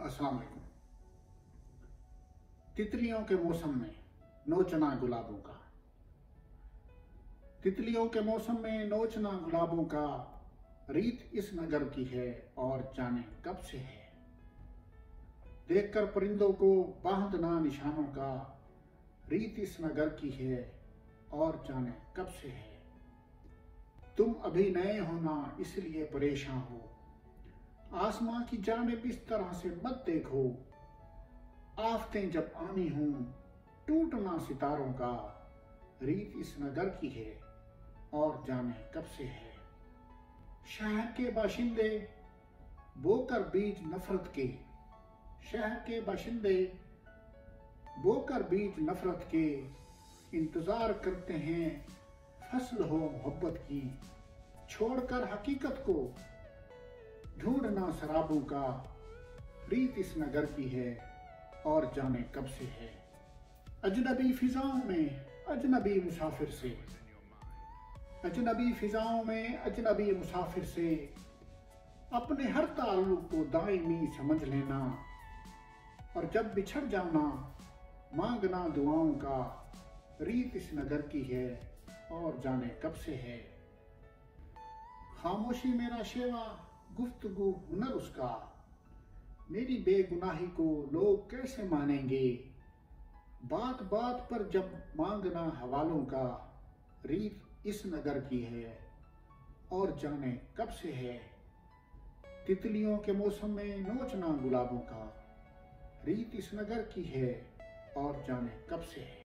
अस्सलाम वालेकुम। तितलियों के मौसम में नोचना गुलाबों का। तितलियों के मौसम में नोचना गुलाबों का, रीत इस नगर की है और जाने कब से है। देखकर परिंदों को बांधना निशानों का, रीत इस नगर की है और जाने कब से है। तुम अभी नए हो ना इसलिए परेशान हो, आसमां की जानिब इस तरह से मत देखो। आफतें जब आनी हों टूटना सितारों का, रीत इस नगर की है और जाने कब से है। शहर के बाशिंदे बोकर बीज नफरत के, शहर के बाशिंदे बोकर बीज नफरत के, इंतजार करते हैं फसल हो मोहब्बत की। छोड़कर हकीकत को ढूंढना शराबों का, रीत इस नगर की है और जाने कब से है। अजनबी फिजाओं में अजनबी मुसाफिर से, अजनबी फिजाओं में अजनबी मुसाफिर से, अपने हर ताल्लुक को दायमी समझ लेना। और जब बिछड़ जाना मांगना दुआओं का, रीत इस नगर की है और जाने कब से है। खामोशी मेरा शेवा गुफ्तगू हुनर उसका, मेरी बेगुनाही को लोग कैसे मानेंगे। बात बात पर जब मांगना हवालों का, रीत इस नगर की है और जाने कब से है। तितलियों के मौसम में नोचना गुलाबों का, रीत इस नगर की है और जाने कब से है।